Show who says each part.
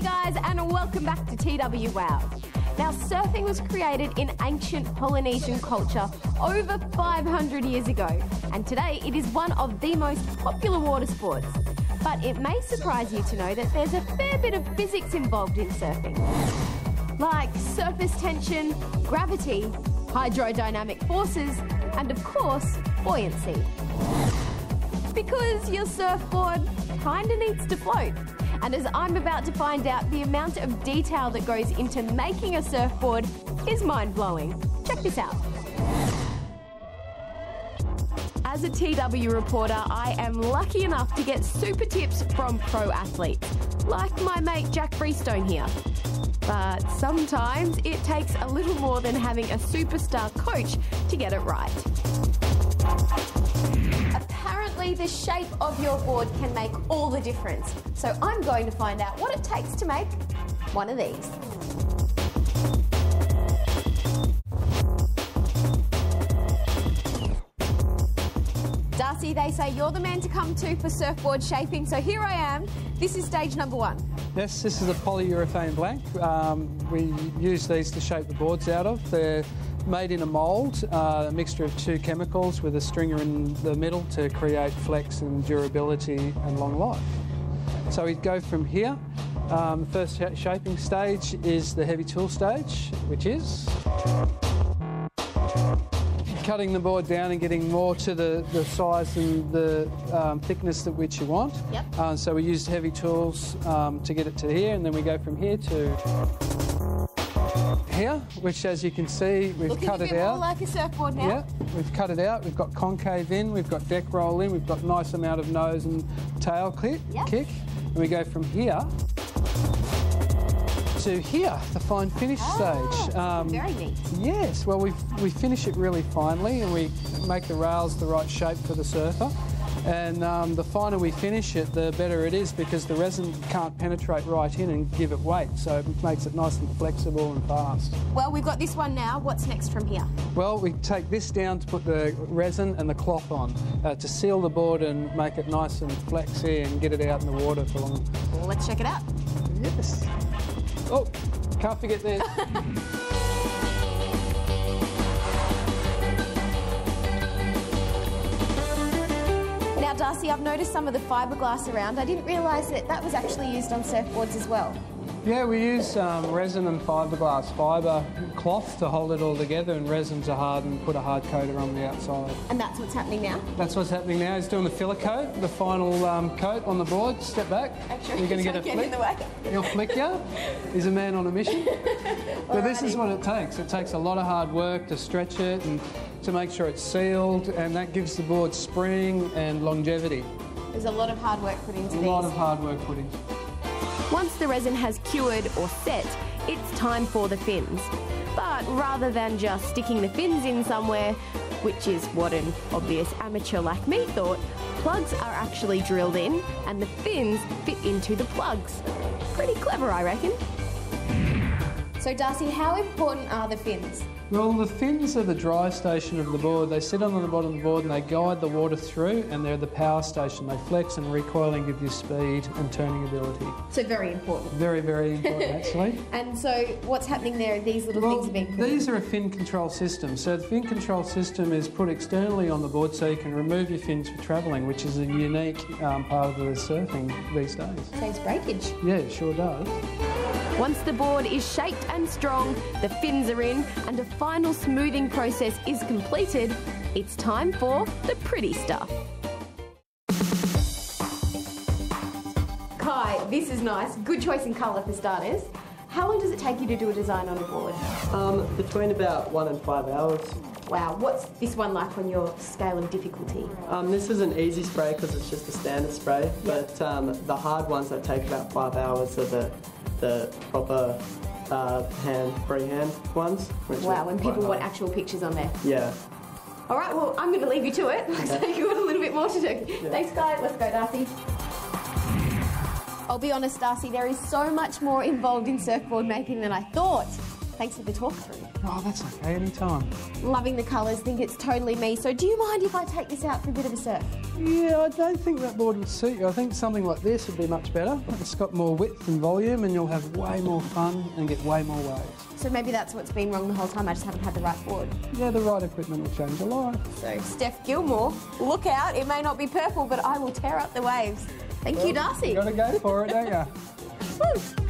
Speaker 1: guys, and welcome back to TW Wow. Now, surfing was created in ancient Polynesian culture over 500 years ago, and today it is one of the most popular water sports. But it may surprise you to know that there's a fair bit of physics involved in surfing, like surface tension, gravity, hydrodynamic forces, and of course, buoyancy. Because your surfboard kinda needs to float. And as I'm about to find out, the amount of detail that goes into making a surfboard is mind-blowing. Check this out. As a TW reporter, I am lucky enough to get super tips from pro athletes, like my mate Jack Freestone here. But sometimes it takes a little more than having a superstar coach to get it right. Apparently, the shape of your board can make all the difference. So I'm going to find out what it takes to make one of these. Darcy, they say you're the man to come to for surfboard shaping, so here I am. This is stage number one.
Speaker 2: Yes, this is a Polyurethane Blank. We use these to shape the boards out of. They're made in a mould, a mixture of two chemicals with a stringer in the middle to create flex and durability and long life. So we go from here. The first shaping stage is the heavy tool stage, which is cutting the board down and getting more to the size and the thickness that which you want.
Speaker 1: Yep.
Speaker 2: So we used heavy tools to get it to here, and then we go from here to here, which, as you can see, we've cut it out. Looking a bit more
Speaker 1: like a surfboard now.
Speaker 2: Yeah, we've cut it out. We've got concave in, we've got deck roll in, we've got a nice amount of nose and tail kick. And we go from here to here, the fine finish stage.
Speaker 1: Very neat.
Speaker 2: Yes, well, we finish it really finely, and we make the rails the right shape for the surfer. And the finer we finish it, the better it is, because the resin can't penetrate right in and give it weight, so it makes it nice and flexible and fast.
Speaker 1: Well, we've got this one now. What's next from here?
Speaker 2: Well, we take this down to put the resin and the cloth on to seal the board and make it nice and flexy and get it out in the water for long.
Speaker 1: Well, let's check it out.
Speaker 2: Yes. Oh, can't forget this.
Speaker 1: Now, Darcy, I've noticed some of the fiberglass around. I didn't realise that that was actually used on surfboards as well.
Speaker 2: Yeah, we use resin and fiberglass fibre cloth to hold it all together, and resin to harden, put a hard coater on the outside.
Speaker 1: And that's what's happening now?
Speaker 2: That's what's happening now. He's doing the filler coat, the final coat on the board. Step back.
Speaker 1: Actually,
Speaker 2: you're going to get a flick.
Speaker 1: In the way.
Speaker 2: He'll flick you. He's a man on a mission. But this is what it takes. It takes a lot of hard work to stretch it and to make sure it's sealed, and that gives the board spring and longevity.
Speaker 1: There's a lot of hard work put into these.
Speaker 2: A lot of hard work put into.
Speaker 1: Once the resin has cured or set, it's time for the fins. But rather than just sticking the fins in somewhere, which is what an obvious amateur like me thought, plugs are actually drilled in and the fins fit into the plugs. Pretty clever, I reckon. So Darcy, how important are the fins?
Speaker 2: Well, the fins are the dry station of the board. They sit on the bottom of the board and they guide the water through, and they're the power station. They flex and recoil and give you speed and turning ability.
Speaker 1: So very important.
Speaker 2: Very, very important, actually.
Speaker 1: And so what's happening there? These little things are being put
Speaker 2: These are a fin control system. So the fin control system is put externally on the board so you can remove your fins for travelling, which is a unique part of the surfing these days.
Speaker 1: Saves breakage.
Speaker 2: Yeah, it sure does.
Speaker 1: Once the board is shaped and strong, the fins are in, and a final smoothing process is completed, it's time for the pretty stuff. Kai, this is nice. Good choice in colour for starters. How long does it take you to do a design on a board?
Speaker 3: Between about 1 and 5 hours.
Speaker 1: Wow, what's this one like on your scale of difficulty?
Speaker 3: This is an easy spray because it's just a standard spray, but the hard ones that take about 5 hours are the proper freehand ones.
Speaker 1: Wow, when people want actual pictures on there.
Speaker 3: Yeah.
Speaker 1: All right, well, I'm going to leave you to it. Looks like you've got a little bit more to do. Yeah. Thanks, guys. Let's go, Darcy. I'll be honest, Darcy, there is so much more involved in surfboard making than I thought. Thanks for the talk through.
Speaker 2: Oh, that's okay, anytime.
Speaker 1: Loving the colours, think it's totally me. So do you mind if I take this out for a bit of a surf?
Speaker 2: Yeah, I don't think that board would suit you. I think something like this would be much better. It's got more width and volume and you'll have way more fun and get way more waves.
Speaker 1: So maybe that's what's been wrong the whole time, I just haven't had the right board.
Speaker 2: Yeah, the right equipment will change your life.
Speaker 1: So Steph Gilmore, look out, it may not be purple, but I will tear up the waves. Thank you, Darcy.
Speaker 2: You've got to go for it, don't you?
Speaker 1: Woo.